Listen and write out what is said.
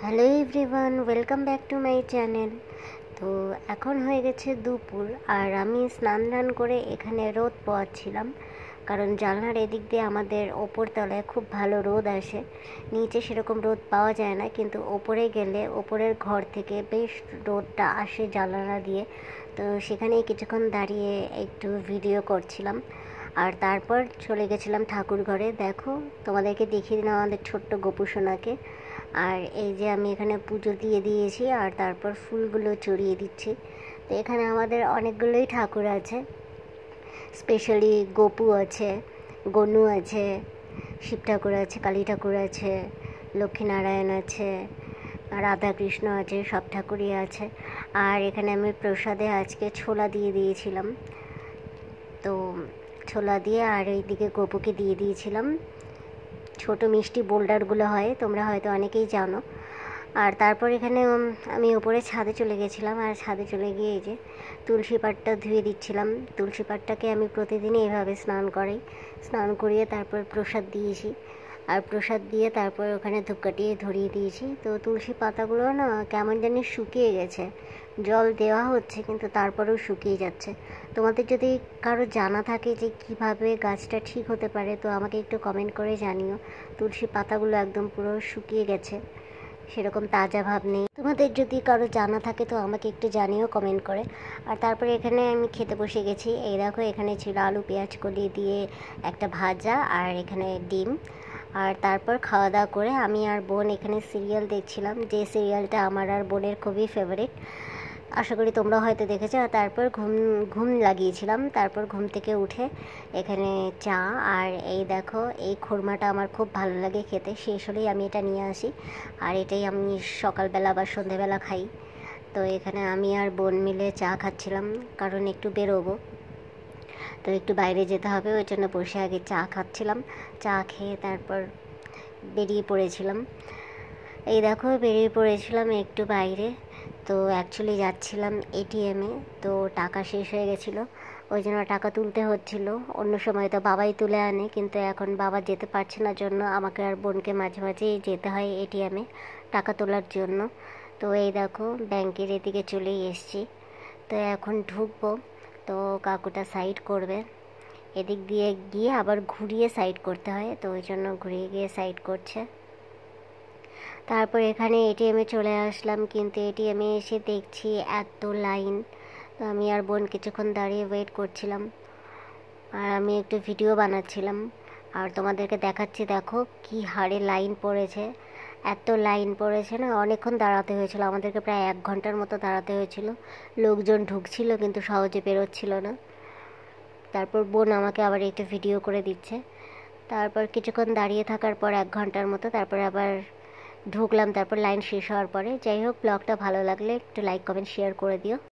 Hello everyone, welcome back to my channel. তো এখন হয়ে গেছে দুপুর, আর আমি স্নান টান করে এখানে রোদ পোয়াচ্ছিলাম, কারণ জানলার এদিক দিয়ে আমাদের ওপর তলায় খুব ভালো রোদ আসে। নিচে সেরকম রোদ পাওয়া যায় না, কিন্তু ওপরে গেলে ওপরের ঘর থেকে বেশ রোদটা আসে জানলা দিয়ে। তো সেখানেই কিছুক্ষণ দাঁড়িয়ে একটু ভিডিও করছিলাম, আর তারপর চলে গেছিলাম ঠাকুর ঘরে। দেখো, তোমাদেরকে দেখিয়ে দিলাম আমাদের ছোট্ট গোপু সোনাকে। আর এই যে আমি এখানে পুজো দিয়ে দিয়েছি, আর তারপর ফুলগুলো চড়িয়ে দিচ্ছি। তো এখানে আমাদের অনেকগুলোই ঠাকুর আছে, স্পেশালি গোপু আছে, গনু আছে, শিব ঠাকুর আছে, কালী ঠাকুর আছে, লক্ষ্মীনারায়ণ আছে, রাধাকৃষ্ণ আছে, সব ঠাকুরই আছে। আর এখানে আমি প্রসাদে আজকে ছোলা দিয়ে দিয়েছিলাম, তো ছোলা দিয়ে আর এইদিকে গোপুকে দিয়ে দিয়েছিলাম ছোট মিষ্টি বোল্ডারগুলো হয়, তোমরা হয়তো অনেকেই জানো। আর তারপর এখানে আমি ওপরে ছাদে চলে গেছিলাম, আর ছাদে চলে গিয়ে এই যে তুলসী পাটটা ধুয়ে দিচ্ছিলাম। তুলসী পাটটাকে আমি প্রতিদিনই এভাবে স্নান করিয়ে তারপর প্রসাদ দিয়েছি, আর প্রসাদ দিয়ে তারপর ওখানে ধূপকাঠি ধরিয়ে দিয়েছি। তো তুলসী পাতাগুলো না কেমন জানি শুকিয়ে গেছে, জল দেওয়া হচ্ছে কিন্তু তারপরেও শুকিয়ে যাচ্ছে। তোমাদের যদি কারো জানা থাকে যে কিভাবে গাছটা ঠিক হতে পারে, তো আমাকে একটু কমেন্ট করে জানিও। তুলসী পাতাগুলো একদম পুরো শুকিয়ে গেছে, সেরকম তাজা ভাব নেই। তোমাদের যদি কারো জানা থাকে তো আমাকে একটু জানিও কমেন্ট করে। আর তারপরে এখানে আমি খেতে বসে গেছি। এই দেখো, এখানে ছিল আলু পেঁয়াজ কলি দিয়ে একটা ভাজা, আর এখানে ডিম। আর তারপর খাওয়া দাওয়া করে আমি আর বোন এখানে সিরিয়াল দেখছিলাম, যে সিরিয়ালটা আমার আর বোনের খুবই ফেভারিট। আশা করি তোমরা হয়তো দেখেছো। আর তারপর ঘুম লাগিয়েছিলাম। তারপর ঘুম থেকে উঠে এখানে চা, আর এই দেখো এই খুরমাটা আমার খুব ভালো লাগে খেতে, শেষ হলেই আমি এটা নিয়ে আসি, আর এটাই আমি সকালবেলা বা সন্ধেবেলা খাই। তো এখানে আমি আর বোন মিলে চা খাচ্ছিলাম, কারণ একটু বেরোবো, তো একটু বাইরে যেতে হবে, ওই জন্য বসে আগে চা খাচ্ছিলাম। চা খেয়ে তারপর বেরিয়ে পড়েছিলাম। এই দেখো, বেরিয়ে পড়েছিলাম একটু বাইরে। তো অ্যাকচুয়ালি যাচ্ছিলাম এটিএমে, তো টাকা শেষ হয়ে গেছিলো, ওই জন্য টাকা তুলতে হচ্ছিলো। অন্য সময় তো বাবাই তুলে আনে, কিন্তু এখন বাবা যেতে পারছে না, জন্য আমাকে আর বোনকে মাঝে মাঝেই যেতে হয় এটিএমে টাকা তোলার জন্য। তো এই দেখো, ব্যাংকের এদিকে চলেই এসছি। তো এখন ঢুকবো, তো কাকুটা সাইড করবে, এদিক দিয়ে গিয়ে আবার ঘুরিয়ে সাইড করতে হয়, তো ওই জন্য ঘুরিয়ে গিয়ে সাইড করছে। তারপর এখানে এটিএমে চলে আসলাম, কিন্তু এটিএমে এসে দেখছি এত লাইন। তো আমি আর বোন কিছুক্ষণ দাঁড়িয়ে ওয়েট করছিলাম, আর আমি একটু ভিডিও বানাচ্ছিলাম, আর তোমাদেরকে দেখাচ্ছি। দেখো কি হারে লাইন পড়েছে, এত লাইন পড়েছে না, অনেকক্ষণ দাঁড়াতে হয়েছিল আমাদেরকে, প্রায় 1 ঘন্টার মতো দাঁড়াতে হয়েছিল। লোকজন ঢুকছিল কিন্তু সহজে বেরোচ্ছিল না। তারপর বোন আমাকে আবার একটু ভিডিও করে দিচ্ছে। তারপর কিছুক্ষণ দাঁড়িয়ে থাকার পর 1 ঘন্টার মতো, তারপর আবার ঢুকলাম। তারপর লাইন শেষ হওয়ার পরে, যাই হোক, ব্লগটা ভালো লাগলে একটু লাইক কমেন্ট শেয়ার করে দিও।